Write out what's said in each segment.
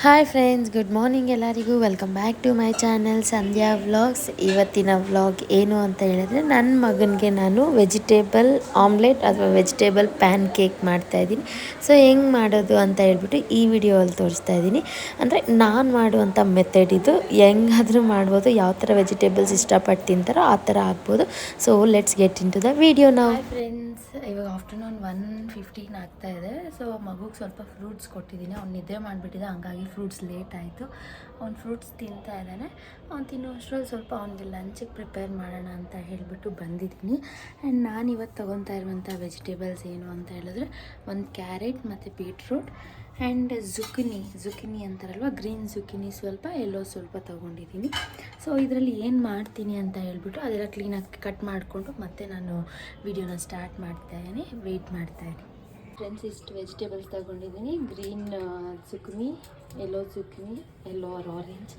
Hi friends, good morning ಎಲ್ಲರಿಗೂ. Welcome back to my channel Sandhya vlogs. ಇವತ್ತಿನ vlog ಏನು ಅಂತ ಹೇಳಿದ್ರೆ, ನನ್ನ ಮಗನಿಗೆ ನಾನು ವೆಜಿಟೇಬಲ್ ಆಮ್ಲೆಟ್ ಅಥವಾ ವೆಜಿಟೇಬಲ್ ಪ್ಯಾನ್ ಕೇಕ್ ಮಾಡ್ತಾಯಿದ್ದೀನಿ. ಸೊ ಹೆಂಗೆ ಮಾಡೋದು ಅಂತ ಹೇಳ್ಬಿಟ್ಟು ಈ ವಿಡಿಯೋಲ್ಲಿ ತೋರಿಸ್ತಾ ಇದ್ದೀನಿ. ಅಂದರೆ ನಾನು ಮಾಡುವಂಥ ಮೆಥಡ್ ಇದು. ಹೆಂಗಾದರೂ ಮಾಡ್ಬೋದು, ಯಾವ ಥರ ವೆಜಿಟೇಬಲ್ಸ್ ಇಷ್ಟಪಟ್ಟು ತಿಂತಾರೋ ಆ ಥರ ಆಗ್ಬೋದು. So let's get into the video ನಾವು. ಫ್ರೆಂಡ್ಸ್, ಇವಾಗ ಆಫ್ಟರ್ನೂನ್ 1:15 ಆಗ್ತಾಯಿದೆ. ಸೊ ಮಗುಗೆ ಸ್ವಲ್ಪ ಫ್ರೂಟ್ಸ್ ಕೊಟ್ಟಿದ್ದೀನಿ. ಅವ್ನು ನಿದ್ದೆ ಮಾಡಿಬಿಟ್ಟಿದ್ದೆ, ಹಂಗಾಗಿ ಫ್ರೂಟ್ಸ್ ಲೇಟ್ ಆಯಿತು. ಅವ್ನು ಫ್ರೂಟ್ಸ್ ತಿಂತಾ ಇದ್ದಾನೆ. ಅವ್ನು ತಿನ್ನೋ ಅಷ್ಟರಲ್ಲಿ ಸ್ವಲ್ಪ ಅವ್ನಿಗೆ ಲಂಚಿಗೆ ಪ್ರಿಪೇರ್ ಮಾಡೋಣ ಅಂತ ಹೇಳಿಬಿಟ್ಟು ಬಂದಿದ್ದೀನಿ. ಆ್ಯಂಡ್ ನಾನು ಇವತ್ತು ತೊಗೊತಾ ಇರುವಂಥ ವೆಜಿಟೇಬಲ್ಸ್ ಏನು ಅಂತ ಹೇಳಿದ್ರೆ, ಒಂದು ಕ್ಯಾರೆಟ್ ಮತ್ತು ಬೀಟ್ರೂಟ್ ಆ್ಯಂಡ್ ಜುಕಿನಿ ಅಂತಾರಲ್ವ, ಗ್ರೀನ್ ಜುಕಿನಿ ಸ್ವಲ್ಪ, ಎಲ್ಲೋ ಸ್ವಲ್ಪ ತೊಗೊಂಡಿದ್ದೀನಿ. ಸೊ ಇದರಲ್ಲಿ ಏನು ಮಾಡ್ತೀನಿ ಅಂತ ಹೇಳ್ಬಿಟ್ಟು ಅದೆಲ್ಲ ಕ್ಲೀನಾಗಿ ಕಟ್ ಮಾಡಿಕೊಂಡು ಮತ್ತೆ ನಾನು ವಿಡಿಯೋನ ಸ್ಟಾರ್ಟ್ ಮಾಡ್ತಾಯಿದ್ದೀನಿ. ವೆಯ್ಟ್ ಮಾಡ್ತಾಯಿದ್ದೀನಿ. ಫ್ರೆಂಡ್ಸ್, ಇಷ್ಟು ವೆಜಿಟೇಬಲ್ಸ್ ತೊಗೊಂಡಿದ್ದೀನಿ. Green zucchini, yellow or orange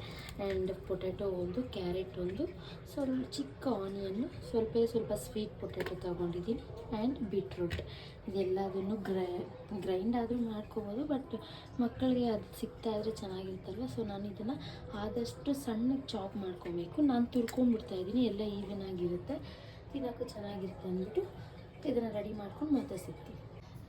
and potato ಒಂದು, ಕ್ಯಾರೆಟ್ ಒಂದು, ಸ್ವಲ್ಪ ಚಿಕ್ಕ ಆನಿಯನ್ನು, ಸ್ವಲ್ಪ ಸ್ವೀಟ್ ಪೊಟ್ಯಾಟೊ ತೊಗೊಂಡಿದ್ದೀನಿ ಆ್ಯಂಡ್ ಬೀಟ್ರೂಟ್. ಇದೆಲ್ಲದನ್ನು ಗ್ರೈಂಡ್ ಆದರೂ ಮಾಡ್ಕೋಬೋದು, ಬಟ್ ಮಕ್ಕಳಿಗೆ ಅದು ಸಿಗ್ತಾ ಇದ್ರೆ ಚೆನ್ನಾಗಿರುತ್ತಲ್ವ. ಸೊ ನಾನು ಇದನ್ನು ಆದಷ್ಟು ಸಣ್ಣಗೆ ಚಾಪ್ ಮಾಡ್ಕೋಬೇಕು. ನಾನು ತುರ್ಕೊಂಡ್ಬಿಡ್ತಾಯಿದ್ದೀನಿ, ಎಲ್ಲ ಈವನ್ ಆಗಿರುತ್ತೆ, ತಿನ್ನೋಕ್ಕೂ ಚೆನ್ನಾಗಿರುತ್ತೆ ಅಂದ್ಬಿಟ್ಟು ಇದನ್ನು ರೆಡಿ ಮಾಡ್ಕೊಂಡು ಮತ್ತೆ ಸಿಗ್ತೀನಿ.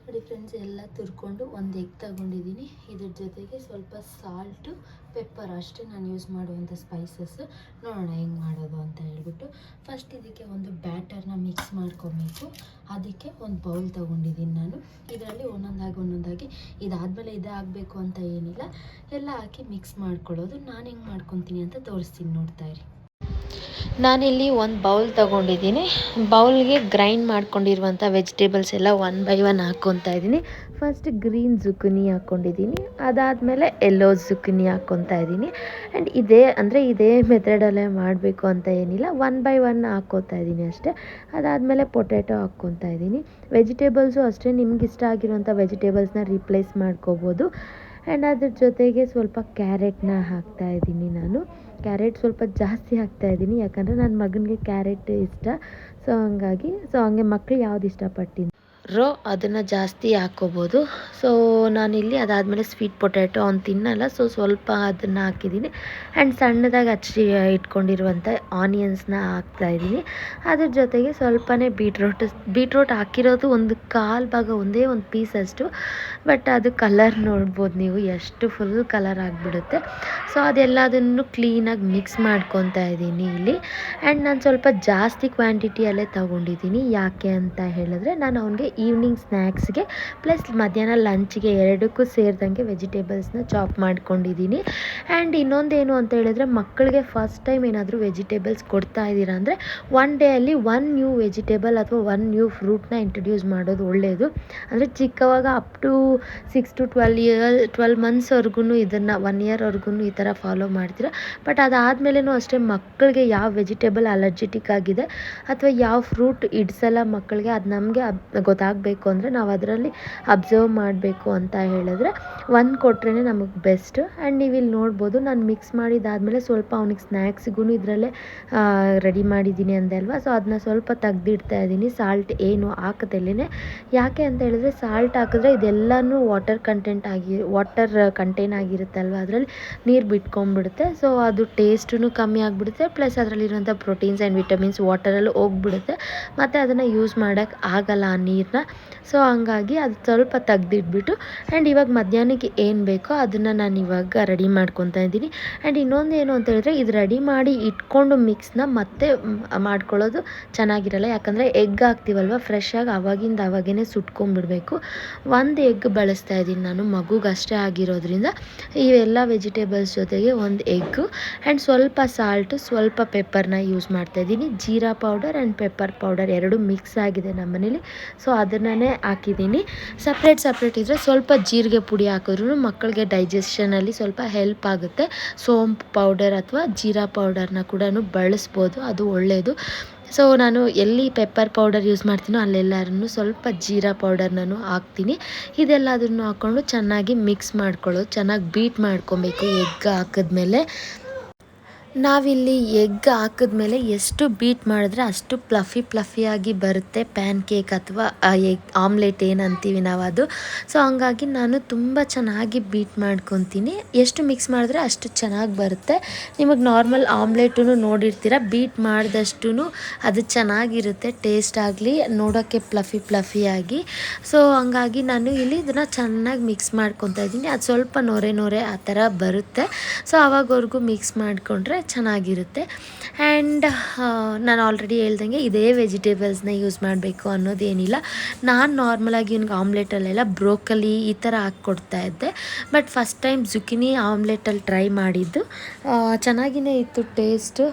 ನೋಡಿ ಫ್ರೆಂಡ್ಸ್, ಎಲ್ಲ ತುರ್ಕೊಂಡು ಒಂದು ಎಗ್ ತಗೊಂಡಿದ್ದೀನಿ. ಇದ್ರ ಜೊತೆಗೆ ಸ್ವಲ್ಪ ಸಾಲ್ಟು, ಪೆಪ್ಪರ್, ಅಷ್ಟೇ ನಾನು ಯೂಸ್ ಮಾಡುವಂಥ ಸ್ಪೈಸಸ್. ನೋಡೋಣ ಹೆಂಗೆ ಮಾಡೋದು ಅಂತ ಹೇಳ್ಬಿಟ್ಟು. ಫಸ್ಟ್ ಇದಕ್ಕೆ ಒಂದು ಬ್ಯಾಟರ್ನ ಮಿಕ್ಸ್ ಮಾಡ್ಕೊಬೇಕು. ಅದಕ್ಕೆ ಒಂದು ಬೌಲ್ ತೊಗೊಂಡಿದ್ದೀನಿ ನಾನು. ಇದರಲ್ಲಿ ಒಂದೊಂದಾಗಿ ಇದಾದಮೇಲೆ ಇದೇ ಆಗಬೇಕು ಅಂತ ಏನಿಲ್ಲ, ಎಲ್ಲ ಹಾಕಿ ಮಿಕ್ಸ್ ಮಾಡ್ಕೊಳ್ಳೋದು. ನಾನು ಹೆಂಗೆ ಮಾಡ್ಕೊತೀನಿ ಅಂತ ತೋರಿಸ್ತೀನಿ, ನೋಡ್ತಾ ಇರಿ. ನಾನಿಲ್ಲಿ ಒಂದು ಬೌಲ್ ತೊಗೊಂಡಿದ್ದೀನಿ. ಬೌಲ್ಗೆ ಗ್ರೈಂಡ್ ಮಾಡ್ಕೊಂಡಿರುವಂಥ ವೆಜಿಟೇಬಲ್ಸ್ ಎಲ್ಲ ಒನ್ ಬೈ ಒನ್ ಹಾಕ್ಕೊತಾ ಇದ್ದೀನಿ. ಫಸ್ಟ್ ಗ್ರೀನ್ ಜುಕಿನಿ ಹಾಕ್ಕೊಂಡಿದ್ದೀನಿ, ಅದಾದಮೇಲೆ ಎಲ್ಲೋ ಜುಕಿನಿ ಹಾಕ್ಕೊತಾ ಇದ್ದೀನಿ. ಆ್ಯಂಡ್ ಇದೇ ಮೆಥಡಲ್ಲೇ ಮಾಡಬೇಕು ಅಂತ ಏನಿಲ್ಲ, ಒನ್ ಬೈ ಒನ್ ಹಾಕ್ಕೋತಾ ಇದ್ದೀನಿ ಅಷ್ಟೇ. ಅದಾದಮೇಲೆ ಪೊಟ್ಯಾಟೊ ಹಾಕ್ಕೊತಾ ಇದ್ದೀನಿ. ವೆಜಿಟೇಬಲ್ಸು ಅಷ್ಟೇ, ನಿಮ್ಗೆ ಇಷ್ಟ ಆಗಿರೋಂಥ ವೆಜಿಟೇಬಲ್ಸ್ನ ರಿಪ್ಲೇಸ್ ಮಾಡ್ಕೋಬೋದು. ಆ್ಯಂಡ್ ಅದ್ರ ಜೊತೆಗೆ ಸ್ವಲ್ಪ ಕ್ಯಾರೆಟ್ನ ಹಾಕ್ತಾಯಿದ್ದೀನಿ ನಾನು. ಕ್ಯಾರೆಟ್ ಸ್ವಲ್ಪ ಜಾಸ್ತಿ ಹಾಕ್ತಾಯಿದ್ದೀನಿ, ಯಾಕಂದರೆ ನನ್ನ ಮಗನಿಗೆ ಕ್ಯಾರೆಟ್ ಇಷ್ಟ. ಸೊ ಹಂಗೆ ಮಕ್ಕಳು ಯಾವ್ದು ಇಷ್ಟಪಟ್ಟು ಅದನ್ನು ಜಾಸ್ತಿ ಹಾಕ್ಕೋಬೋದು. ಸೊ ನಾನಿಲ್ಲಿ ಅದಾದಮೇಲೆ ಸ್ವೀಟ್ ಪೊಟ್ಯಾಟೊ ಅವ್ನು ತಿನ್ನಲ್ಲ, ಸೊ ಸ್ವಲ್ಪ ಅದನ್ನು ಹಾಕಿದ್ದೀನಿ. ಆ್ಯಂಡ್ ಸಣ್ಣದಾಗಿ ಹಚ್ಚಿ ಇಟ್ಕೊಂಡಿರುವಂಥ ಆನಿಯನ್ಸ್ನ ಹಾಕ್ತಾಯಿದ್ದೀನಿ. ಅದ್ರ ಜೊತೆಗೆ ಸ್ವಲ್ಪನೇ ಬೀಟ್ರೂಟ್ ಹಾಕಿರೋದು ಒಂದು ಕಾಲು ಭಾಗ, ಒಂದೇ ಒಂದು ಪೀಸ್ ಅಷ್ಟು. ಬಟ್ ಅದು ಕಲರ್ ನೋಡ್ಬೋದು ನೀವು, ಎಷ್ಟು ಫುಲ್ ಕಲರ್ ಆಗಿಬಿಡುತ್ತೆ. ಸೊ ಅದೆಲ್ಲದನ್ನು ಕ್ಲೀನಾಗಿ ಮಿಕ್ಸ್ ಮಾಡ್ಕೊತಾ ಇದ್ದೀನಿ ಇಲ್ಲಿ. ಆ್ಯಂಡ್ ನಾನು ಸ್ವಲ್ಪ ಜಾಸ್ತಿ ಕ್ವಾಂಟಿಟಿಯಲ್ಲೇ ತೊಗೊಂಡಿದ್ದೀನಿ. ಯಾಕೆ ಅಂತ ಹೇಳಿದ್ರೆ, ನಾನು ಅವನಿಗೆ ಈವ್ನಿಂಗ್ ಸ್ನ್ಯಾಕ್ಸ್ಗೆ ಪ್ಲಸ್ ಮಧ್ಯಾಹ್ನ ಲಂಚ್ಗೆ ಎರಡಕ್ಕೂ ಸೇರಿದಂಗೆ ವೆಜಿಟೇಬಲ್ಸ್ನ ಚಾಪ್ ಮಾಡ್ಕೊಂಡಿದ್ದೀನಿ. ಆ್ಯಂಡ್ ಇನ್ನೊಂದೇನು ಅಂತ ಹೇಳಿದ್ರೆ, ಮಕ್ಕಳಿಗೆ ಫಸ್ಟ್ ಟೈಮ್ ಏನಾದರೂ ವೆಜಿಟೇಬಲ್ಸ್ ಕೊಡ್ತಾ ಇದ್ದೀರಾ ಅಂದರೆ ಒನ್ ಡೇಯಲ್ಲಿ ಒನ್ ನ್ಯೂ ವೆಜಿಟೇಬಲ್ ಅಥವಾ ಒನ್ ನ್ಯೂ ಫ್ರೂಟ್ನ ಇಂಟ್ರೊಡ್ಯೂಸ್ ಮಾಡೋದು ಒಳ್ಳೆಯದು. ಅಂದರೆ ಚಿಕ್ಕವಾಗ ಅಪ್ ಟು 6 to 12 ಮಂತ್ಸ್ವರೆಗೂ ಇದನ್ನು 1 ಇಯರ್ವರೆಗೂ ಈ ಥರ ಫಾಲೋ ಮಾಡ್ತೀರ. ಬಟ್ ಅದಾದಮೇಲೆನೂ ಅಷ್ಟೇ, ಮಕ್ಕಳಿಗೆ ಯಾವ ವೆಜಿಟೇಬಲ್ ಅಲರ್ಜಿಟಿಕ್ ಆಗಿದೆ ಅಥವಾ ಯಾವ ಫ್ರೂಟ್ ಇಡ್ಸಲ್ಲ ಮಕ್ಕಳಿಗೆ, ಅದು ನಮಗೆ ಗೊತ್ತಾಗಬೇಕು ಅಂದರೆ ನಾವು ಅದರಲ್ಲಿ ಅಬ್ಸರ್ವ್ ಮಾಡಬೇಕು ಅಂತ ಹೇಳಿದ್ರೆ ಒಂದು ಕೊಟ್ರೇ ನಮಗೆ ಬೆಸ್ಟ್. ಆ್ಯಂಡ್ ನೀವು ಇಲ್ಲಿ ನೋಡ್ಬೋದು, ನಾನು ಮಿಕ್ಸ್ ಮಾಡಿದ್ದಾದಮೇಲೆ ಸ್ವಲ್ಪ ಅವನಿಗೆ ಸ್ನ್ಯಾಕ್ಸಿಗೂ ಇದರಲ್ಲೇ ರೆಡಿ ಮಾಡಿದ್ದೀನಿ ಅಂದೆ ಅಲ್ವಾ. ಸೊ ಅದನ್ನ ಸ್ವಲ್ಪ ತೆಗ್ದಿಡ್ತಾ ಇದ್ದೀನಿ, ಸಾಲ್ಟ್ ಏನು ಹಾಕದಲ್ಲೇ. ಯಾಕೆ ಅಂತ ಹೇಳಿದ್ರೆ, ಸಾಲ್ಟ್ ಹಾಕಿದ್ರೆ ಇದೆಲ್ಲನೂ ವಾಟರ್ ಕಂಟೈನ್ ಆಗಿರುತ್ತಲ್ವ, ಅದರಲ್ಲಿ ನೀರು ಬಿಟ್ಕೊಂಡ್ಬಿಡುತ್ತೆ. ಸೊ ಅದು ಟೇಸ್ಟೂ ಕಮ್ಮಿ ಆಗಿಬಿಡುತ್ತೆ, ಪ್ಲಸ್ ಅದರಲ್ಲಿರುವಂಥ ಪ್ರೋಟೀನ್ಸ್ ಆ್ಯಂಡ್ ವಿಟಮಿನ್ಸ್ ವಾಟರಲ್ಲಿ ಹೋಗ್ಬಿಡುತ್ತೆ, ಮತ್ತು ಅದನ್ನು ಯೂಸ್ ಮಾಡೋಕ್ಕೆ ಆಗಲ್ಲ ಆ ನೀರನ್ನ. ಸೊ ಹಂಗಾಗಿ ಅದು ಸ್ವಲ್ಪ ತೆಗ್ದಿಟ್ಬಿಟ್ಟು, ಆ್ಯಂಡ್ ಇವಾಗ ಮಧ್ಯಾಹ್ನಕ್ಕೆ ಏನು ಬೇಕೋ ಅದನ್ನು ನಾನು ಇವಾಗ ರೆಡಿ ಮಾಡ್ಕೊತಾ ಇದ್ದೀನಿ. ಆ್ಯಂಡ್ ಇನ್ನೊಂದು ಏನು ಅಂತ ಹೇಳಿದ್ರೆ, ಇದು ರೆಡಿ ಮಾಡಿ ಇಟ್ಕೊಂಡು ಮಿಕ್ಸ್ನ ಮತ್ತೆ ಮಾಡ್ಕೊಳ್ಳೋದು ಚೆನ್ನಾಗಿರಲ್ಲ. ಯಾಕಂದರೆ ಎಗ್ ಹಾಕ್ತೀವಲ್ವ, ಫ್ರೆಶ್ಶಾಗಿ ಅವಾಗೇ ಸುಟ್ಕೊಂಡ್ಬಿಡಬೇಕು. ಒಂದು ಎಗ್ ಬಳಸ್ತಾ ಇದ್ದೀನಿ ನಾನು, ಮಗುಗೆ ಅಷ್ಟೇ ಆಗಿರೋದ್ರಿಂದ. ಇವೆಲ್ಲ ವೆಜಿಟೇಬಲ್ಸ್ ಜೊತೆಗೆ ಒಂದು ಎಗ್ಗು ಆ್ಯಂಡ್ ಸ್ವಲ್ಪ ಸಾಲ್ಟು, ಸ್ವಲ್ಪ ಪೆಪ್ಪರ್ನ ಯೂಸ್ ಮಾಡ್ತಾಯಿದ್ದೀನಿ. Jeera powder and pepper powder ಎರಡು ಮಿಕ್ಸ್ ಆಗಿದೆ ನಮ್ಮ ಮನೇಲಿ. ಸೊ ಅದನ್ನೇ ಹಾಕಿದ್ದೀನಿ. ಸಪ್ರೇಟ್ ಇದ್ದರೆ ಸ್ವಲ್ಪ ಜೀರಿಗೆ ಪುಡಿ ಹಾಕಿದ್ರೂ ಮಕ್ಕಳಿಗೆ ಡೈಜೆಷನಲ್ಲಿ ಸ್ವಲ್ಪ ಹೆಲ್ಪ್ ಆಗುತ್ತೆ. ಸೋಂಪು ಪೌಡರ್ ಅಥವಾ ಜೀರಾ ಪೌಡರ್ನ ಕೂಡ ಬಳಸ್ಬೋದು, ಅದು ಒಳ್ಳೆಯದು. ಸೊ ನಾನು ಎಲ್ಲಿ ಪೆಪ್ಪರ್ ಪೌಡರ್ ಯೂಸ್ ಮಾಡ್ತೀನೋ ಅಲ್ಲೆಲ್ಲರೂ ಸ್ವಲ್ಪ ಜೀರಾ ಪೌಡರ್ನೂ ಹಾಕ್ತೀನಿ. ಇದೆಲ್ಲದನ್ನು ಹಾಕ್ಕೊಂಡು ಚೆನ್ನಾಗಿ ಮಿಕ್ಸ್ ಮಾಡ್ಕೊಳ್ಳೋದು, ಚೆನ್ನಾಗಿ ಬೀಟ್ ಮಾಡ್ಕೊಬೇಕು ಎಗ್ ಹಾಕಿದ್ಮೇಲೆ. ನಾವಿಲ್ಲಿ ಎಗ್ ಹಾಕಿದ್ಮೇಲೆ ಎಷ್ಟು ಬೀಟ್ ಮಾಡಿದ್ರೆ ಅಷ್ಟು ಫ್ಲಫಿಯಾಗಿ ಬರುತ್ತೆ ಪ್ಯಾನ್ ಕೇಕ್ ಅಥವಾ ಎಗ್ ಆಮ್ಲೆಟ್ ಏನಂತೀವಿ ನಾವು ಅದು. ಸೊ ಹಂಗಾಗಿ ನಾನು ತುಂಬ ಚೆನ್ನಾಗಿ ಬೀಟ್ ಮಾಡ್ಕೊತೀನಿ. ಎಷ್ಟು ಮಿಕ್ಸ್ ಮಾಡಿದ್ರೆ ಅಷ್ಟು ಚೆನ್ನಾಗಿ ಬರುತ್ತೆ. ನಿಮಗೆ ನಾರ್ಮಲ್ ಆಮ್ಲೆಟೂ ನೋಡಿರ್ತೀರ, ಬೀಟ್ ಮಾಡಿದಷ್ಟು ಅದು ಚೆನ್ನಾಗಿರುತ್ತೆ ಟೇಸ್ಟ್ ಆಗಲಿ, ನೋಡೋಕ್ಕೆ ಫ್ಲಫಿಯಾಗಿ. ಸೊ ಹಂಗಾಗಿ ನಾನು ಇಲ್ಲಿ ಇದನ್ನು ಚೆನ್ನಾಗಿ ಮಿಕ್ಸ್ ಮಾಡ್ಕೊತಾ ಇದ್ದೀನಿ. ಅದು ಸ್ವಲ್ಪ ನೊರೆ ಆ ಥರ ಬರುತ್ತೆ. ಸೊ ಆವಾಗವರೆಗೂ ಮಿಕ್ಸ್ ಮಾಡಿಕೊಂಡ್ರೆ ಚೆನ್ನಾಗಿರುತ್ತೆ. ಆ್ಯಂಡ್ ನಾನು ಆಲ್ರೆಡಿ ಹೇಳ್ದಂಗೆ ಇದೇ ವೆಜಿಟೇಬಲ್ಸ್ನ ಯೂಸ್ ಮಾಡಬೇಕು ಅನ್ನೋದೇನಿಲ್ಲ. ನಾನು ನಾರ್ಮಲಾಗಿ ಇವ್ನಿಗೆ ಆಮ್ಲೆಟಲ್ಲೆಲ್ಲ ಬ್ರೋಕಲಿ ಈ ಥರ ಹಾಕ್ಕೊಡ್ತಾ ಇದ್ದೆ. ಬಟ್ ಫಸ್ಟ್ ಟೈಮ್ ಜುಕಿನಿ ಆಮ್ಲೆಟಲ್ಲಿ ಟ್ರೈ ಮಾಡಿದ್ದು ಚೆನ್ನಾಗಿಯೇ ಇತ್ತು ಟೇಸ್ಟು.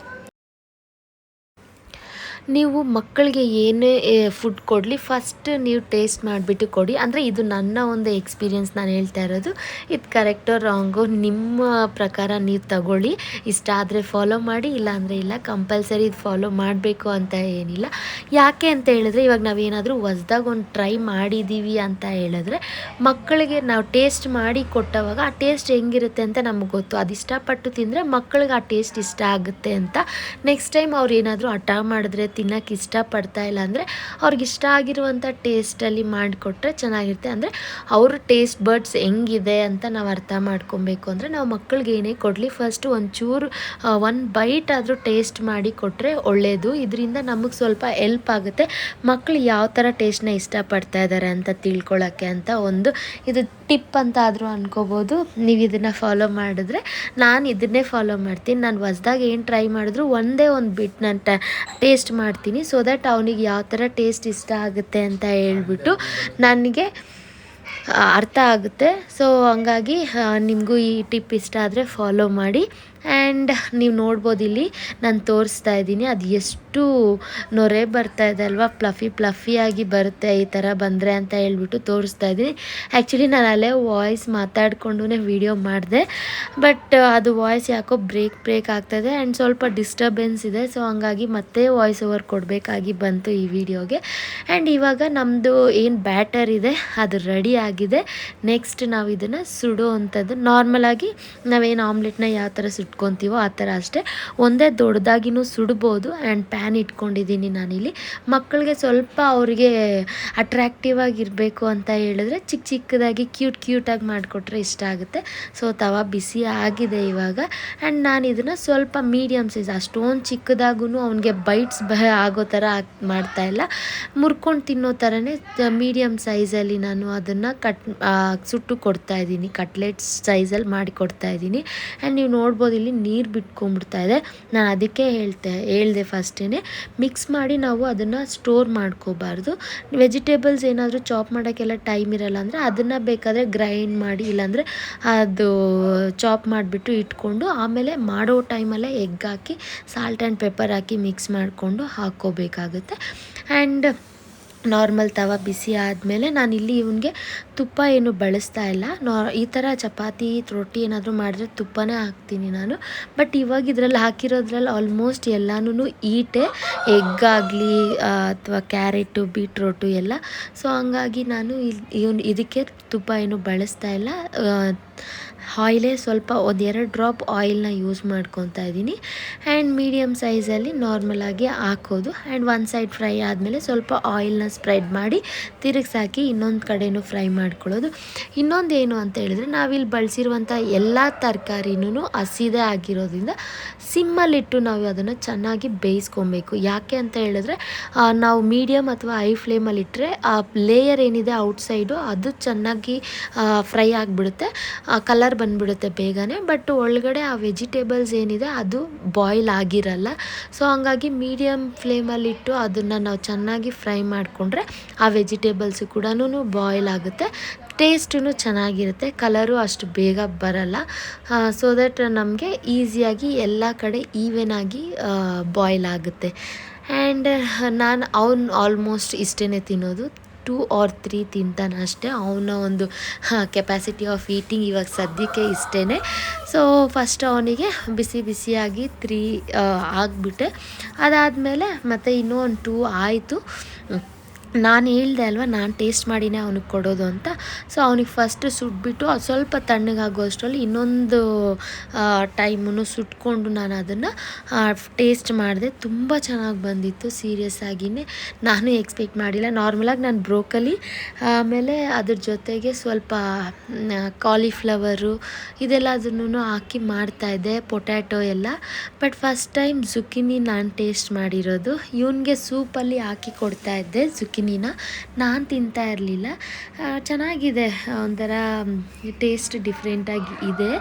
ನೀವು ಮಕ್ಕಳಿಗೆ ಏನೇ ಫುಡ್ ಕೊಡಲಿ ಫಸ್ಟ್ ನೀವು ಟೇಸ್ಟ್ ಮಾಡಿಬಿಟ್ಟು ಕೊಡಿ. ಅಂದರೆ ಇದು ನನ್ನ ಒಂದು ಎಕ್ಸ್ಪೀರಿಯೆನ್ಸ್ ನಾನು ಹೇಳ್ತಾ ಇರೋದು. ಇದು ಕರೆಕ್ಟೋ ರಾಂಗೋ ನಿಮ್ಮ ಪ್ರಕಾರ ನೀವು ತಗೊಳ್ಳಿ. ಇಷ್ಟ ಆದರೆ ಫಾಲೋ ಮಾಡಿ, ಇಲ್ಲಾಂದರೆ ಇಲ್ಲ. ಕಂಪಲ್ಸರಿ ಇದು ಫಾಲೋ ಮಾಡಬೇಕು ಅಂತ ಏನಿಲ್ಲ. ಯಾಕೆ ಅಂತ ಹೇಳಿದ್ರೆ ಇವಾಗ ನಾವೇನಾದರೂ ಹೊಸ್ದಾಗ ಒಂದು ಟ್ರೈ ಮಾಡಿದ್ದೀವಿ ಅಂತ ಹೇಳಿದ್ರೆ ಮಕ್ಕಳಿಗೆ ನಾವು ಟೇಸ್ಟ್ ಮಾಡಿ ಕೊಟ್ಟವಾಗ ಆ ಟೇಸ್ಟ್ ಹೆಂಗಿರುತ್ತೆ ಅಂತ ನಮಗೆ ಗೊತ್ತು. ಅದು ಇಷ್ಟಪಟ್ಟು ತಿಂದರೆ ಮಕ್ಕಳಿಗೆ ಆ ಟೇಸ್ಟ್ ಇಷ್ಟ ಆಗುತ್ತೆ ಅಂತ. ನೆಕ್ಸ್ಟ್ ಟೈಮ್ ಅವ್ರು ಏನಾದರೂ ಹಠ ಮಾಡಿದ್ರೆ ತಿನ್ನೋಕ್ಕೆ ಇಷ್ಟಪಡ್ತಾ ಇಲ್ಲ ಅಂದರೆ ಅವ್ರಿಗೆ ಇಷ್ಟ ಆಗಿರುವಂಥ ಟೇಸ್ಟಲ್ಲಿ ಮಾಡಿಕೊಟ್ರೆ ಚೆನ್ನಾಗಿರುತ್ತೆ. ಅಂದರೆ ಅವ್ರ ಟೇಸ್ಟ್ ಬರ್ಡ್ಸ್ ಹೆಂಗಿದೆ ಅಂತ ನಾವು ಅರ್ಥ ಮಾಡ್ಕೊಬೇಕು. ಅಂದರೆ ನಾವು ಮಕ್ಕಳಿಗೆ ಏನೇ ಕೊಡಲಿ ಫಸ್ಟು ಒಂಚೂರು ಒಂದು ಬೈಟ್ ಆದರೂ ಟೇಸ್ಟ್ ಮಾಡಿ ಕೊಟ್ಟರೆ ಒಳ್ಳೆಯದು. ಇದರಿಂದ ನಮಗೆ ಸ್ವಲ್ಪ ಎಲ್ಪ್ ಆಗುತ್ತೆ ಮಕ್ಕಳು ಯಾವ ಥರ ಟೇಸ್ಟ್ನ ಇಷ್ಟಪಡ್ತಾ ಇದ್ದಾರೆ ಅಂತ ತಿಳ್ಕೊಳ್ಳೋಕ್ಕೆ ಅಂತ ಒಂದು ಇದು ಟಿಪ್ ಅಂತ ಆದರೂ ಅನ್ಕೋಬೋದು. ನೀವು ಇದನ್ನು ಫಾಲೋ ಮಾಡಿದ್ರೆ ನಾನು ಇದನ್ನೇ ಫಾಲೋ ಮಾಡ್ತೀನಿ. ನಾನು ಹೊಸ್ದಾಗ ಏನು ಟ್ರೈ ಮಾಡಿದ್ರು ಒಂದೇ ಒಂದು ಬಿಟ್ಟು ನಾನು ಟೇಸ್ಟ್ ಮಾಡ್ತೀನಿ. ಸೊ ದ್ಯಾಟ್ ಅವನಿಗೆ ಯಾವ ಥರ ಟೇಸ್ಟ್ ಇಷ್ಟ ಆಗುತ್ತೆ ಅಂತ ಹೇಳ್ಬಿಟ್ಟು ನನಗೆ ಅರ್ಥ ಆಗುತ್ತೆ. ಸೊ ಹಂಗಾಗಿ ನಿಮಗೂ ಈ ಟಿಪ್ ಇಷ್ಟ ಆದರೆ ಫಾಲೋ ಮಾಡಿ. ಆ್ಯಂಡ್ ನೀವು ನೋಡ್ಬೋದು ಇಲ್ಲಿ ನಾನು ತೋರಿಸ್ತಾ ಇದ್ದೀನಿ ಅದು ಎಷ್ಟು ನೊರೆ ಬರ್ತಾ ಇದೆ ಅಲ್ವಾ, ಫ್ಲಫಿಯಾಗಿ ಬರುತ್ತೆ ಈ ಥರ ಬಂದರೆ ಅಂತ ಹೇಳ್ಬಿಟ್ಟು ತೋರಿಸ್ತಾ ಇದ್ದೀನಿ. ಆ್ಯಕ್ಚುಲಿ ನಾನು ಅಲ್ಲೇ ವಾಯ್ಸ್ ಮಾತಾಡಿಕೊಂಡು ವಿಡಿಯೋ ಮಾಡಿದೆ. ಬಟ್ ಅದು ವಾಯ್ಸ್ ಯಾಕೋ ಬ್ರೇಕ್ ಆಗ್ತಾಯಿದೆ ಆ್ಯಂಡ್ ಸ್ವಲ್ಪ ಡಿಸ್ಟರ್ಬೆನ್ಸ್ ಇದೆ. ಸೊ ಹಂಗಾಗಿ ಮತ್ತೆ ವಾಯ್ಸ್ ಓವರ್ ಕೊಡಬೇಕಾಗಿ ಬಂತು ಈ ವಿಡಿಯೋಗೆ. ಆ್ಯಂಡ್ ಇವಾಗ ನಮ್ಮದು ಏನು ಬ್ಯಾಟರ್ ಇದೆ ಅದು ರೆಡಿ ಆಗಿದೆ. ನೆಕ್ಸ್ಟ್ ನಾವು ಇದನ್ನು ಸುಡೋ ಅಂಥದ್ದು ನಾರ್ಮಲಾಗಿ ನಾವೇನು ಆಮ್ಲೆಟ್ನ ಯಾವ ಥರ ಸುಟ್ಕೊತೀವೋ ಆ ಥರ ಅಷ್ಟೇ. ಒಂದೇ ದೊಡ್ಡದಾಗಿನೂ ಸುಡ್ಬೋದು. ಆ್ಯಂಡ್ ಪ್ಯಾನ್ ಇಟ್ಕೊಂಡಿದ್ದೀನಿ ನಾನಿಲ್ಲಿ. ಮಕ್ಕಳಿಗೆ ಸ್ವಲ್ಪ ಅವರಿಗೆ ಅಟ್ರ್ಯಾಕ್ಟಿವ್ ಆಗಿರಬೇಕು ಅಂತ ಹೇಳಿದ್ರೆ ಚಿಕ್ಕದಾಗಿ ಕ್ಯೂಟಾಗಿ ಮಾಡಿಕೊಟ್ರೆ ಇಷ್ಟ ಆಗುತ್ತೆ. ಸೊ ತವಾ ಬಿಸಿ ಆಗಿದೆ ಇವಾಗ. ಆ್ಯಂಡ್ ನಾನು ಇದನ್ನು ಸ್ವಲ್ಪ ಮೀಡಿಯಮ್ ಸೈಜ್, ಅಷ್ಟೊಂದು ಚಿಕ್ಕದಾಗೂ ಅವನಿಗೆ ಬೈಟ್ಸ್ ಆಗೋ ಥರ ಮಾಡ್ತಾಯಿಲ್ಲ, ಮುರ್ಕೊಂಡು ತಿನ್ನೋ ಥರನೇ ಮೀಡಿಯಮ್ ಸೈಜಲ್ಲಿ ನಾನು ಅದನ್ನು ಸುಟ್ಟು ಕೊಡ್ತಾಯಿದ್ದೀನಿ. ಕಟ್ಲೆಟ್ಸ್ ಸೈಜಲ್ಲಿ ಮಾಡಿ ಕೊಡ್ತಾಯಿದ್ದೀನಿ. ಆ್ಯಂಡ್ ನೀವು ನೋಡ್ಬೋದು ಇಲ್ಲಿ ನೀರು ಬಿಟ್ಕೊಂಡ್ಬಿಡ್ತಾ ಇದೆ. ನಾನು ಅದಕ್ಕೆ ಹೇಳ್ದೆ ಫಸ್ಟೇ ಮಿಕ್ಸ್ ಮಾಡಿ ನಾವು ಅದನ್ನು ಸ್ಟೋರ್ ಮಾಡ್ಕೋಬಾರ್ದು. ವೆಜಿಟೇಬಲ್ಸ್ ಏನಾದರೂ ಚಾಪ್ ಮಾಡೋಕ್ಕೆಲ್ಲ ಟೈಮ್ ಇರಲ್ಲ ಅಂದರೆ ಅದನ್ನು ಬೇಕಾದರೆ ಗ್ರೈಂಡ್ ಮಾಡಿ, ಇಲ್ಲಾಂದರೆ ಅದು ಚಾಪ್ ಮಾಡಿಬಿಟ್ಟು ಇಟ್ಕೊಂಡು ಆಮೇಲೆ ಮಾಡೋ ಟೈಮಲ್ಲೇ egg hockey salt and pepper hockey mix ಮಾಡಿಕೊಂಡು ಹಾಕ್ಕೋಬೇಕಾಗುತ್ತೆ. ಆ್ಯಂಡ್ ನಾರ್ಮಲ್ ತವ ಬಿಸಿ ಆದಮೇಲೆ ನಾನಿಲ್ಲಿ ಇವನಿಗೆ ತುಪ್ಪ ಏನು ಬಳಸ್ತಾ ಇಲ್ಲ. ಈ ಥರ ಚಪಾತಿ ರೊಟ್ಟಿ ಏನಾದರೂ ಮಾಡಿದ್ರೆ ತುಪ್ಪನೇ ಹಾಕ್ತೀನಿ ನಾನು. ಬಟ್ ಇವಾಗ ಇದರಲ್ಲಿ ಹಾಕಿರೋದ್ರಲ್ಲಿ ಆಲ್ಮೋಸ್ಟ್ ಎಲ್ಲನೂ ಈಟೆ, ಎಗ್ ಆಗಲಿ ಅಥವಾ ಕ್ಯಾರೆಟು ಬೀಟ್ರೋಟು ಎಲ್ಲ. ಸೊ ಹಂಗಾಗಿ ನಾನು ಇದಕ್ಕೆ ತುಪ್ಪ ಏನು ಬಳಸ್ತಾ ಇಲ್ಲ. ಆಯಿಲೇ ಸ್ವಲ್ಪ ಒಂದೆರಡು ಡ್ರಾಪ್ ಆಯಿಲ್ನ ಯೂಸ್ ಮಾಡ್ಕೊತಾ ಇದ್ದೀನಿ. ಆ್ಯಂಡ್ ಮೀಡಿಯಮ್ ಸೈಜಲ್ಲಿ ನಾರ್ಮಲಾಗಿ ಹಾಕೋದು. ಆ್ಯಂಡ್ ಒಂದು ಸೈಡ್ ಫ್ರೈ ಆದಮೇಲೆ ಸ್ವಲ್ಪ ಆಯಿಲ್ನ ಸ್ಪ್ರೆಡ್ ಮಾಡಿ ತಿರುಗಿಸಾಕಿ ಇನ್ನೊಂದು ಕಡೆಯೂ ಫ್ರೈ ಮಾಡ್ಕೊಳ್ಳೋದು. ಇನ್ನೊಂದು ಏನು ಅಂತ ಹೇಳಿದ್ರೆ ನಾವಿಲ್ಲಿ ಬಳಸಿರುವಂಥ ಎಲ್ಲ ತರಕಾರಿನೂ ಹಸಿದೇ ಆಗಿರೋದ್ರಿಂದ ಸಿಮ್ಮಲ್ಲಿಟ್ಟು ನಾವು ಅದನ್ನು ಚೆನ್ನಾಗಿ ಬೇಯಿಸ್ಕೊಬೇಕು. ಯಾಕೆ ಅಂತ ಹೇಳಿದ್ರೆ ನಾವು ಮೀಡಿಯಮ್ ಅಥವಾ ಹೈ ಫ್ಲೇಮಲ್ಲಿಟ್ಟರೆ ಆ ಲೇಯರ್ ಏನಿದೆ ಔಟ್ಸೈಡು ಅದು ಚೆನ್ನಾಗಿ ಫ್ರೈ ಆಗಿಬಿಡುತ್ತೆ, ಕಲರ್ ಬಂದುಬಿಡುತ್ತೆ ಬೇಗನೆ. ಬಟ್ ಒಳಗಡೆ ಆ ವೆಜಿಟೇಬಲ್ಸ್ ಏನಿದೆ ಅದು ಬಾಯ್ಲ್ ಆಗಿರಲ್ಲ. ಸೊ ಹಂಗಾಗಿ ಮೀಡಿಯಮ್ ಫ್ಲೇಮಲ್ಲಿಟ್ಟು ಅದನ್ನು ನಾವು ಚೆನ್ನಾಗಿ ಫ್ರೈ ಮಾಡಿಕೊಂಡ್ರೆ ಆ ವೆಜಿಟೇಬಲ್ಸು ಕೂಡ ಬಾಯ್ಲ್ ಆಗುತ್ತೆ, ಟೇಸ್ಟೂ ಚೆನ್ನಾಗಿರುತ್ತೆ, ಕಲರು ಅಷ್ಟು ಬೇಗ ಬರಲ್ಲ. ಸೊ ದಟ್ ನಮಗೆ ಈಸಿಯಾಗಿ ಎಲ್ಲ ಕಡೆ ಈವೆನಾಗಿ ಬಾಯ್ಲ್ ಆಗುತ್ತೆ. ಆ್ಯಂಡ್ ನಾನು ಆಲ್ಮೋಸ್ಟ್ ಇಷ್ಟೇ ತಿನ್ನೋದು, 2 or 3 ತಿಂತಾನೆ ಅಷ್ಟೇ. ಅವನ ಒಂದು ಕೆಪಾಸಿಟಿ ಆಫ್ ಈಟಿಂಗ್ ಇವಾಗ ಸದ್ಯಕ್ಕೆ ಇಷ್ಟೇ. ಸೊ ಫಸ್ಟ್ ಅವನಿಗೆ ಬಿಸಿಯಾಗಿ 3 ಆಗಿಬಿಟ್ಟೆ. ಅದಾದಮೇಲೆ ಮತ್ತು ಇನ್ನೂ ಒಂದು 2 ಆಯಿತು. ನಾನು ಹೇಳ್ದೆ ಅಲ್ವಾ, ನಾನು ಟೇಸ್ಟ್ ಮಾಡಿನೇ ಅವ್ನಿಗೆ ಕೊಡೋದು ಅಂತ. ಸೊ ಅವ್ನಿಗೆ ಫಸ್ಟ್ ಸುಟ್ಬಿಟ್ಟು ಅದು ಸ್ವಲ್ಪ ತಣ್ಣಗಾಗೋ ಅಷ್ಟರಲ್ಲಿ ಇನ್ನೊಂದು ಟೈಮನ್ನು ಸುಟ್ಕೊಂಡು ನಾನು ಅದನ್ನು ಟೇಸ್ಟ್ ಮಾಡಿದೆ. ತುಂಬ ಚೆನ್ನಾಗಿ ಬಂದಿತ್ತು. ಸೀರಿಯಸ್ ಆಗಿಯೇ ನಾನು ಎಕ್ಸ್ಪೆಕ್ಟ್ ಮಾಡಿಲ್ಲ. ನಾರ್ಮಲಾಗಿ ನಾನು ಬ್ರೋಕಲಿ ಆಮೇಲೆ ಅದ್ರ ಜೊತೆಗೆ ಸ್ವಲ್ಪ ಕಾಲಿಫ್ಲವರು ಇದೆಲ್ಲದನ್ನು ಹಾಕಿ ಮಾಡ್ತಾಯಿದ್ದೆ, ಪೊಟ್ಯಾಟೊ ಎಲ್ಲ. ಬಟ್ ಫಸ್ಟ್ ಟೈಮ್ ಜುಕಿನಿ ನಾನು ಟೇಸ್ಟ್ ಮಾಡಿರೋದು. ಇವನಿಗೆ ಸೂಪಲ್ಲಿ ಹಾಕಿ ಕೊಡ್ತಾಯಿದ್ದೆ ಜುಕಿನಿನ. ನಾನು ತಿಂತಾ ಇರಲಿಲ್ಲ. ಚೆನ್ನಾಗಿದೆ, ಒಂಥರ ಟೇಸ್ಟ್ ಡಿಫ್ರೆಂಟಾಗಿ ಇದೆ.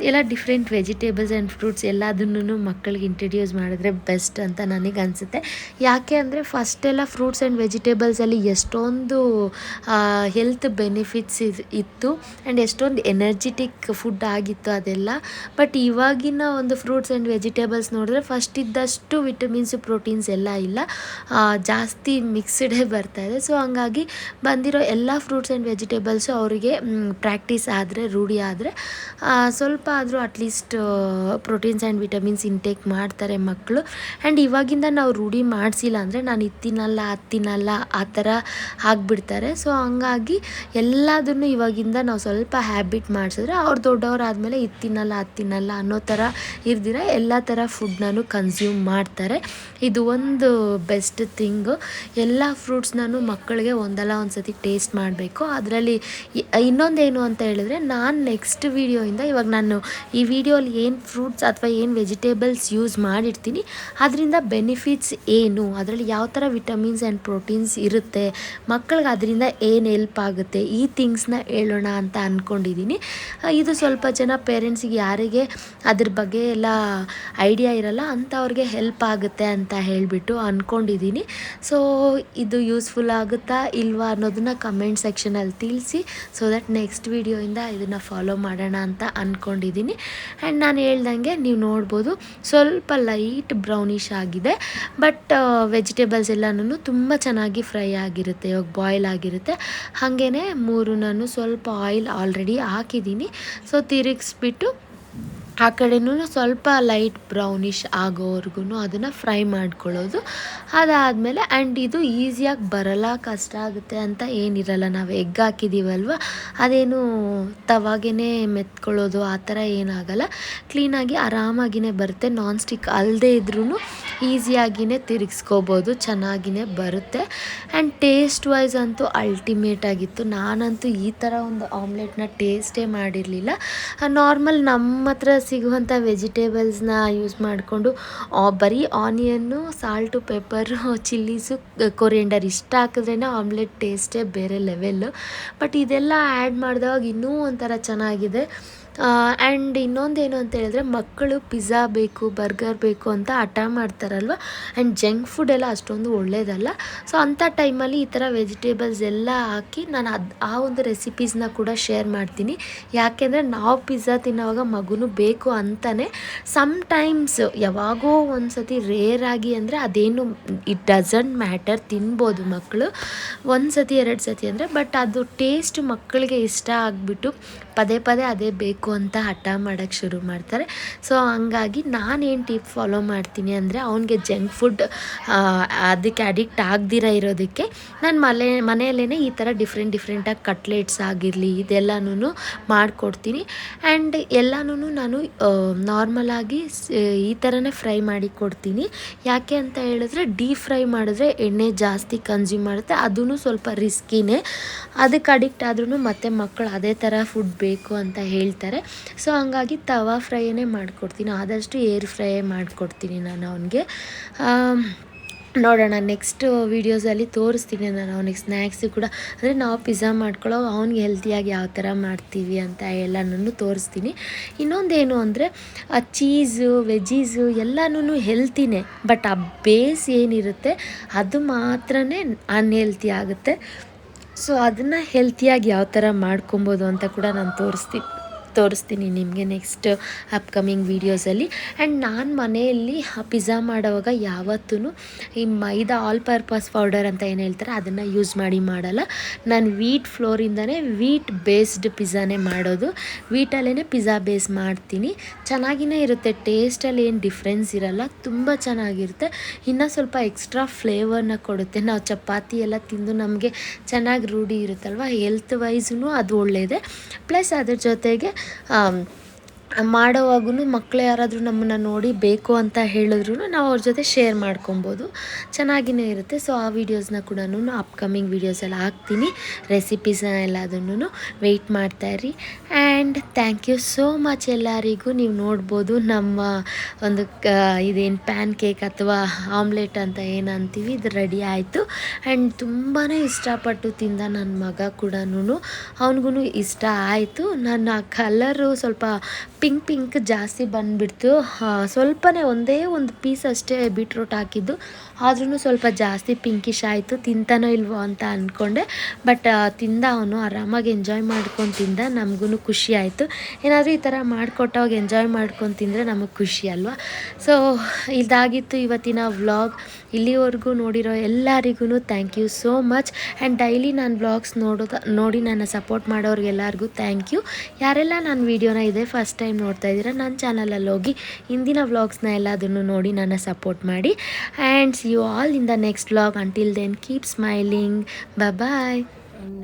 ಎಲ್ಲ ಡಿಫ್ರೆಂಟ್ ವೆಜಿಟೇಬಲ್ಸ್ ಆ್ಯಂಡ್ ಫ್ರೂಟ್ಸ್ ಎಲ್ಲದನ್ನು ಮಕ್ಕಳಿಗೆ ಇಂಟ್ರಡ್ಯೂಸ್ ಮಾಡಿದ್ರೆ ಬೆಸ್ಟ್ ಅಂತ ನನಗೆ ಅನಿಸುತ್ತೆ. ಯಾಕೆ ಅಂದರೆ ಫಸ್ಟೆಲ್ಲ ಫ್ರೂಟ್ಸ್ ಆ್ಯಂಡ್ ವೆಜಿಟೇಬಲ್ಸಲ್ಲಿ ಎಷ್ಟೊಂದು ಹೆಲ್ತ್ ಬೆನಿಫಿಟ್ಸ್ ಇತ್ತು ಆ್ಯಂಡ್ ಎಷ್ಟೊಂದು ಎನರ್ಜಿಟಿಕ್ ಫುಡ್ ಆಗಿತ್ತು ಅದೆಲ್ಲ. ಬಟ್ ಇವಾಗಿನ ಒಂದು ಫ್ರೂಟ್ಸ್ ಆ್ಯಂಡ್ ವೆಜಿಟೇಬಲ್ಸ್ ನೋಡಿದ್ರೆ ಫಸ್ಟ್ ಇದ್ದಷ್ಟು ವಿಟಮಿನ್ಸು ಪ್ರೋಟೀನ್ಸ್ ಎಲ್ಲ ಇಲ್ಲ, ಜಾಸ್ತಿ ಮಿಕ್ಸ್ಡೇ ಬರ್ತಾಯಿದೆ. ಸೊ ಹಂಗಾಗಿ ಬಂದಿರೋ ಎಲ್ಲ ಫ್ರೂಟ್ಸ್ ಆ್ಯಂಡ್ ವೆಜಿಟೇಬಲ್ಸು ಅವರಿಗೆ ಪ್ರಾಕ್ಟೀಸ್ ಆದರೆ, ರೂಢಿ ಆದರೆ ಸ್ವಲ್ಪ ಆದರೂ at least proteins and vitamins intake ಮಾಡ್ತಾರೆ ಮಕ್ಕಳು. ಆ್ಯಂಡ್ ಇವಾಗಿಂದ ನಾವು ರೂಢಿ ಮಾಡಿಸಿಲ್ಲ ಅಂದರೆ ನಾನು ಇದು ತಿನ್ನಲ್ಲ ಅದು ತಿನ್ನಲ್ಲ ಆ ಥರ ಆಗಿಬಿಡ್ತಾರೆ. ಸೊ ಹಂಗಾಗಿ ಎಲ್ಲದನ್ನು ಇವಾಗಿಂದ ನಾವು ಸ್ವಲ್ಪ ಹ್ಯಾಬಿಟ್ ಮಾಡಿಸಿದ್ರೆ ಅವ್ರು ದೊಡ್ಡವರಾದಮೇಲೆ ಇದು ತಿನ್ನಲ್ಲ ಅದು ತಿನ್ನಲ್ಲ ಅನ್ನೋ ಥರ ಇರ್ದಿರ ಎಲ್ಲ ಥರ ಫುಡ್ನೂ ಕನ್ಸ್ಯೂಮ್ ಮಾಡ್ತಾರೆ. ಇದು ಒಂದು ಬೆಸ್ಟ್ ಥಿಂಗು. ಎಲ್ಲ ಫ್ರೂಟ್ಸ್ನೂ ಮಕ್ಕಳಿಗೆ ಒಂದಲ್ಲ ಒಂದು ಸತಿ ಟೇಸ್ಟ್ ಮಾಡಬೇಕು. ಅದರಲ್ಲಿ ಇನ್ನೊಂದೇನು ಅಂತ ಹೇಳಿದ್ರೆ, ನಾನು ನೆಕ್ಸ್ಟ್ ವೀಡಿಯೋಯಿಂದ ಇವಾಗ ನಾನು ಈ ವಿಡಿಯೋಲಿ ಏನು ಫ್ರೂಟ್ಸ್ ಅಥವಾ ಏನು ವೆಜಿಟೇಬಲ್ಸ್ ಯೂಸ್ ಮಾಡಿರ್ತೀನಿ ಅದರಿಂದ ಬೆನಿಫಿಟ್ಸ್ ಏನು, ಅದರಲ್ಲಿ ಯಾವ ಥರ ವಿಟಮಿನ್ಸ್ ಆ್ಯಂಡ್ ಪ್ರೋಟೀನ್ಸ್ ಇರುತ್ತೆ, ಮಕ್ಕಳಿಗೆ ಅದರಿಂದ ಏನು ಹೆಲ್ಪ್ ಆಗುತ್ತೆ, ಈ ಥಿಂಗ್ಸ್ನ ಹೇಳೋಣ ಅಂತ ಅಂದ್ಕೊಂಡಿದ್ದೀನಿ. ಇದು ಸ್ವಲ್ಪ ಜನ ಪೇರೆಂಟ್ಸಿಗೆ ಯಾರಿಗೆ ಅದ್ರ ಬಗ್ಗೆ ಎಲ್ಲ ಐಡಿಯಾ ಇರಲ್ಲ ಅಂಥವ್ರಿಗೆ ಹೆಲ್ಪ್ ಆಗುತ್ತೆ ಅಂತ ಹೇಳಿಬಿಟ್ಟು ಅಂದ್ಕೊಂಡಿದ್ದೀನಿ. ಸೊ ಇದು ಯೂಸ್ಫುಲ್ ಆಗುತ್ತಾ ಇಲ್ವಾ ಅನ್ನೋದನ್ನ ಕಮೆಂಟ್ ಸೆಕ್ಷನಲ್ಲಿ ತಿಳಿಸಿ, ಸೊ ದಟ್ ನೆಕ್ಸ್ಟ್ ವೀಡಿಯೋಯಿಂದ ಇದನ್ನು ಫಾಲೋ ಮಾಡೋಣ ಅಂತ ಅಂದ್ಕೊಂಡಿದ್ದೀನಿ. ಆ್ಯಂಡ್ ನಾನು ಹೇಳ್ದಂಗೆ ನೀವು ನೋಡ್ಬೋದು ಸ್ವಲ್ಪ ಲೈಟ್ ಬ್ರೌನಿಷ್ ಆಗಿದೆ. ಬಟ್ ವೆಜಿಟೇಬಲ್ಸ್ ಎಲ್ಲನೂ ತುಂಬ ಚೆನ್ನಾಗಿ ಫ್ರೈ ಆಗಿರುತ್ತೆ, ಇವಾಗ ಬಾಯ್ಲ್ ಆಗಿರುತ್ತೆ. ಹಾಗೇ ನಾನು ಸ್ವಲ್ಪ ಆಯಿಲ್ ಆಲ್ರೆಡಿ ಹಾಕಿದ್ದೀನಿ. ಸೊ ತಿರುಗಿಸ್ಬಿಟ್ಟು ಆ ಕಡೆನೂ ಸ್ವಲ್ಪ ಲೈಟ್ ಬ್ರೌನಿಷ್ ಆಗೋವರೆಗೂ ಅದನ್ನು ಫ್ರೈ ಮಾಡ್ಕೊಳ್ಳೋದು. ಅದಾದಮೇಲೆ ಆ್ಯಂಡ್ ಇದು ಈಸಿಯಾಗಿ ಬರಲ್ಲ, ಕಷ್ಟ ಆಗುತ್ತೆ ಅಂತ ಏನಿರಲ್ಲ. ನಾವು ಎಗ್ ಹಾಕಿದ್ದೀವಲ್ವ, ಅದೇನು ತವಾಗೇ ಮೆತ್ಕೊಳ್ಳೋದು ಆ ಥರ ಏನಾಗಲ್ಲ. ಕ್ಲೀನಾಗಿ ಆರಾಮಾಗಿಯೇ ಬರುತ್ತೆ. ನಾನ್ ಸ್ಟಿಕ್ ಅಲ್ಲದೆ ಇದ್ರೂ ಈಸಿಯಾಗಿಯೇ ತಿರುಗಿಸ್ಕೋಬೋದು, ಚೆನ್ನಾಗಿಯೇ ಬರುತ್ತೆ. ಆ್ಯಂಡ್ ಟೇಸ್ಟ್ ವೈಸ್ ಅಂತೂ ಅಲ್ಟಿಮೇಟ್ ಆಗಿತ್ತು. ನಾನಂತೂ ಈ ಥರ ಒಂದು ಆಮ್ಲೆಟ್ನ ಟೇಸ್ಟೇ ಮಾಡಿರಲಿಲ್ಲ. ನಾರ್ಮಲ್ ನಮ್ಮ ಹತ್ರ ಸಿಗುವಂಥ ವೆಜಿಟೇಬಲ್ಸ್ನ ಯೂಸ್ ಮಾಡಿಕೊಂಡು ಬರೀ onion, salt, pepper, chillies, coriander ಇಷ್ಟ ಹಾಕಿದ್ರೇ ಆಮ್ಲೆಟ್ ಟೇಸ್ಟೇ ಬೇರೆ ಲೆವೆಲ್ಲು. ಬಟ್ ಇದೆಲ್ಲ ಆ್ಯಡ್ ಮಾಡಿದಾಗ ಇನ್ನೂ ಒಂಥರ ಚೆನ್ನಾಗಿದೆ. ಆ್ಯಂಡ್ ಇನ್ನೊಂದೇನು ಅಂತ ಹೇಳಿದ್ರೆ, ಮಕ್ಕಳು ಪಿಜ್ಜಾ ಬೇಕು, ಬರ್ಗರ್ ಬೇಕು ಅಂತ ಹಠ ಮಾಡ್ತಾರಲ್ವ. ಆ್ಯಂಡ್ ಜಂಕ್ ಫುಡ್ ಎಲ್ಲ ಅಷ್ಟೊಂದು ಒಳ್ಳೆಯದಲ್ಲ. ಸೊ ಅಂಥ ಟೈಮಲ್ಲಿ ಈ ಥರ ವೆಜಿಟೇಬಲ್ಸ್ ಎಲ್ಲ ಹಾಕಿ ನಾನು ಆ ಒಂದು ರೆಸಿಪೀಸ್ನ ಕೂಡ ಶೇರ್ ಮಾಡ್ತೀನಿ. ಯಾಕೆಂದರೆ ನಾವು ಪಿಜ್ಜಾ ತಿನ್ನೋವಾಗ ಮಗುನು ಬೇಕು ಅಂತಾನೆ. ಸಮ್ಟೈಮ್ಸ್ ಯಾವಾಗೋ ಒಂದು ಸತಿ ರೇರಾಗಿ ಅಂದರೆ ಅದೇನು ಇಟ್ ಡಸಂಟ್ ಮ್ಯಾಟರ್, ತಿನ್ಬೋದು ಮಕ್ಕಳು ಒಂದು ಸತಿ 2 ಸತಿ ಅಂದರೆ. ಬಟ್ ಅದು ಟೇಸ್ಟ್ ಮಕ್ಕಳಿಗೆ ಇಷ್ಟ ಆಗಿಬಿಟ್ಟು ಪದೇ ಪದೇ ಅದೇ ಬೇಕು ಅಂತ ಹಠ ಮಾಡೋಕ್ಕೆ ಶುರು ಮಾಡ್ತಾರೆ. ಸೊ ಹಂಗಾಗಿ ನಾನೇನು ಟಿಪ್ ಫಾಲೋ ಮಾಡ್ತೀನಿ ಅಂದರೆ, ಅವನಿಗೆ ಜಂಕ್ ಫುಡ್ ಅದಕ್ಕೆ ಅಡಿಕ್ಟ್ ಆಗದಿರ ಇರೋದಕ್ಕೆ ನಾನು ಮನೆಯಲ್ಲೇ ಈ ಥರ ಡಿಫ್ರೆಂಟಾಗಿ ಕಟ್ಲೆಟ್ಸ್ ಆಗಿರಲಿ ಇದೆಲ್ಲನೂ ಮಾಡಿಕೊಡ್ತೀನಿ. ಆ್ಯಂಡ್ ಎಲ್ಲನೂ ನಾನು ನಾರ್ಮಲಾಗಿ ಈ ಥರನೇ ಫ್ರೈ ಮಾಡಿ ಕೊಡ್ತೀನಿ. ಯಾಕೆ ಅಂತ ಹೇಳಿದ್ರೆ, ಡೀಪ್ ಫ್ರೈ ಮಾಡಿದ್ರೆ ಎಣ್ಣೆ ಜಾಸ್ತಿ ಕನ್ಸ್ಯೂಮ್ ಮಾಡುತ್ತೆ, ಅದೂ ಸ್ವಲ್ಪ ರಿಸ್ಕಿನೇ. ಅದಕ್ಕೆ ಅಡಿಕ್ಟ್ ಆದ್ರೂ ಮತ್ತೆ ಮಕ್ಕಳು ಅದೇ ಥರ ಫುಡ್ ಬೇಕು ಅಂತ ಹೇಳ್ತಾರೆ. ಸೊ ಹಂಗಾಗಿ ತವಾ ಫ್ರೈಯೇ ಮಾಡಿಕೊಡ್ತೀನಿ, ಆದಷ್ಟು ಏರ್ ಫ್ರೈ ಮಾಡಿಕೊಡ್ತೀನಿ ನಾನು ಅವನಿಗೆ. ನೋಡೋಣ ನೆಕ್ಸ್ಟ್ ವೀಡಿಯೋಸಲ್ಲಿ ತೋರಿಸ್ತೀನಿ ನಾನು ಅವನಿಗೆ ಸ್ನ್ಯಾಕ್ಸು ಕೂಡ. ಅಂದರೆ ನಾವು ಪಿಜ್ಜಾ ಮಾಡ್ಕೊಳ್ಳೋ ಅವ್ನಿಗೆ ಹೆಲ್ತಿಯಾಗಿ ಯಾವ ಥರ ಮಾಡ್ತೀವಿ ಅಂತ ಎಲ್ಲನೂ ತೋರಿಸ್ತೀನಿ. ಇನ್ನೊಂದೇನು ಅಂದರೆ, ಚೀಸು, ವೆಜೀಸು ಎಲ್ಲನೂ ಹೆಲ್ತಿನೇ. ಬಟ್ ಆ ಬೇಸ್ ಏನಿರುತ್ತೆ ಅದು ಮಾತ್ರ ಅನ್ಹೆಲ್ತಿ ಆಗುತ್ತೆ. ಸೊ ಅದನ್ನು ಹೆಲ್ತಿಯಾಗಿ ಯಾವ ಥರ ಮಾಡ್ಕೊಬೋದು ಅಂತ ಕೂಡ ನಾನು ತೋರಿಸ್ತೀನಿ. ತೋರಿಸ್ತೀನಿ ನಿಮಗೆ ನೆಕ್ಸ್ಟ್ ಅಪ್ಕಮಿಂಗ್ ವೀಡಿಯೋಸಲ್ಲಿ. ಆ್ಯಂಡ್ ನಾನು ಮನೆಯಲ್ಲಿ ಪಿಜ್ಜಾ ಮಾಡೋವಾಗ ಯಾವತ್ತೂ ಈ ಮೈದಾ ಆಲ್ ಪರ್ಪಸ್ ಪೌಡರ್ ಅಂತ ಏನು ಹೇಳ್ತಾರೆ ಅದನ್ನು ಯೂಸ್ ಮಾಡಲ್ಲ. ನಾನು ವೀಟ್ ಫ್ಲೋರಿಂದನೇ ವೀಟ್ ಬೇಸ್ಡ್ ಪಿಜ್ಜಾನೇ ಮಾಡೋದು. ವೀಟಲ್ಲೇ ಪಿಜ್ಜಾ ಬೇಸ್ ಮಾಡ್ತೀನಿ. ಚೆನ್ನಾಗಿಯೇ ಇರುತ್ತೆ, ಟೇಸ್ಟಲ್ಲಿ ಏನು ಡಿಫ್ರೆನ್ಸ್ ಇರಲ್ಲ, ತುಂಬ ಚೆನ್ನಾಗಿರುತ್ತೆ. ಇನ್ನೂ ಸ್ವಲ್ಪ ಎಕ್ಸ್ಟ್ರಾ ಫ್ಲೇವರ್ನ ಕೊಡುತ್ತೆ. ನಾವು ಚಪಾತಿ ಎಲ್ಲ ತಿಂದು ನಮಗೆ ಚೆನ್ನಾಗಿ ರೂಢಿ ಇರುತ್ತಲ್ವ, ಹೆಲ್ತ್ ವೈಸೂ ಅದು ಒಳ್ಳೆಯದೇ. ಪ್ಲಸ್ ಅದ್ರ ಜೊತೆಗೆ ಮಾಡೋವಾಗೂ ಮಕ್ಕಳು ಯಾರಾದರೂ ನಮ್ಮನ್ನು ನೋಡಿ ಬೇಕು ಅಂತ ಹೇಳಿದ್ರು ನಾವು ಅವ್ರ ಜೊತೆ ಶೇರ್ ಮಾಡ್ಕೊಬೋದು, ಚೆನ್ನಾಗಿಯೇ ಇರುತ್ತೆ. ಸೊ ಆ ವೀಡಿಯೋಸ್ನ ಕೂಡ ಅಪ್ಕಮಿಂಗ್ ವೀಡಿಯೋಸೆಲ್ಲ ಹಾಕ್ತೀನಿ, ರೆಸಿಪೀಸ್ನ ಎಲ್ಲದನ್ನು ವೆಯ್ಟ್ ಮಾಡ್ತಾಯಿರಿ. And thank you so much ಎಲ್ಲರಿಗೂ. ನೀವು ನೋಡ್ಬೋದು ನಮ್ಮ ಒಂದು ಇದೇನು ಪ್ಯಾನ್ ಕೇಕ್ ಅಥವಾ ಆಮ್ಲೆಟ್ ಅಂತ ಏನು ಅಂತೀವಿ, ಇದು ರೆಡಿ ಆಯಿತು. ಆ್ಯಂಡ್ ತುಂಬಾ ಇಷ್ಟಪಟ್ಟು ತಿಂದ ನನ್ನ ಮಗ ಕೂಡ, ಅವನಿಗೂ ಇಷ್ಟ ಆಯಿತು. ನನ್ನ ಕಲರು ಸ್ವಲ್ಪ ಪಿಂಕ್ ಜಾಸ್ತಿ ಬಂದುಬಿಡ್ತು. ಸ್ವಲ್ಪನೇ ಒಂದೇ ಒಂದು ಪೀಸ್ ಅಷ್ಟೇ ಬೀಟ್ರೂಟ್ ಹಾಕಿದ್ದು, ಆದ್ರೂ ಸ್ವಲ್ಪ ಜಾಸ್ತಿ ಪಿಂಕಿಶ್ ಆಯಿತು. ತಿಂತಾನೋ ಇಲ್ವೋ ಅಂತ ಅಂದ್ಕೊಂಡೆ, ಬಟ್ ತಿಂದ ಅವನು ಆರಾಮಾಗಿ ಎಂಜಾಯ್ ಮಾಡ್ಕೊಂಡು ತಿಂದ. ನಮಗೂ ಖುಷಿ ಆಯಿತು. ಏನಾದರೂ ಈ ಥರ ಮಾಡಿಕೊಟ್ಟಾಗ ಎಂಜಾಯ್ ಮಾಡ್ಕೊಂಡು ತಿಂದರೆ ನಮಗೆ ಖುಷಿ ಅಲ್ವಾ. ಸೊ ಇದಾಗಿತ್ತು ಇವತ್ತಿನ ವ್ಲಾಗ್. ಇಲ್ಲಿವರೆಗೂ ನೋಡಿರೋ ಎಲ್ಲರಿಗೂ thank you so much. And daily ನಾನು ವ್ಲಾಗ್ಸ್ ನೋಡಿ ನನ್ನ ಸಪೋರ್ಟ್ ಮಾಡೋರಿಗೆಲ್ಲರಿಗೂ ಥ್ಯಾಂಕ್ ಯು. ಯಾರೆಲ್ಲ ನನ್ನ ವೀಡಿಯೋನ ಇದೆ ಫಸ್ಟ್ ಟೈಮ್ ನೋಡ್ತಾ ಇದ್ದೀರಾ, ನನ್ನ ಚಾನಲಲ್ಲಿ ಹೋಗಿ ಹಿಂದಿನ ವ್ಲಾಗ್ಸ್ನ ಎಲ್ಲದನ್ನು ನೋಡಿ ನನ್ನ ಸಪೋರ್ಟ್ ಮಾಡಿ. And see you all in the next vlog. Until then keep smiling, bye.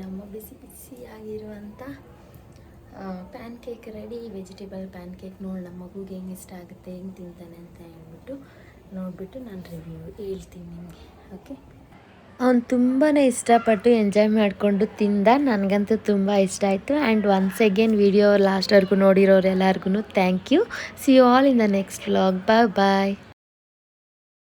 ನಮ್ಮ ಬಿಸಿಯಾಗಿರುವಂಥ pancake ready, vegetable pancake. ನೋಡಿ ನಮ್ಮ ಮಗುಗೆ ಹೆಂಗೆ ಇಷ್ಟ ಆಗುತ್ತೆ, ಹೆಂಗೆ ತಿಂತಾನೆ ಅಂತ ಹೇಳ್ಬಿಟ್ಟು ನೋಡಿಬಿಟ್ಟು ನಾನು ರಿವ್ಯೂ ಹೇಳ್ತೀನಿ ನಿಮಗೆ. ಓಕೆ, ಅವ್ನು ತುಂಬಾ ಇಷ್ಟಪಟ್ಟು ಎಂಜಾಯ್ ಮಾಡಿಕೊಂಡು ತಿಂದ. ನನಗಂತೂ ತುಂಬ ಇಷ್ಟ ಆಯಿತು. ಆ್ಯಂಡ್ ಒನ್ಸ್ ಅಗೇನ್ ವಿಡಿಯೋ ಲಾಸ್ಟ್ವರೆಗೂ ನೋಡಿರೋರು ಎಲ್ಲರಿಗೂ thank you. See you all in the next vlog. Bye.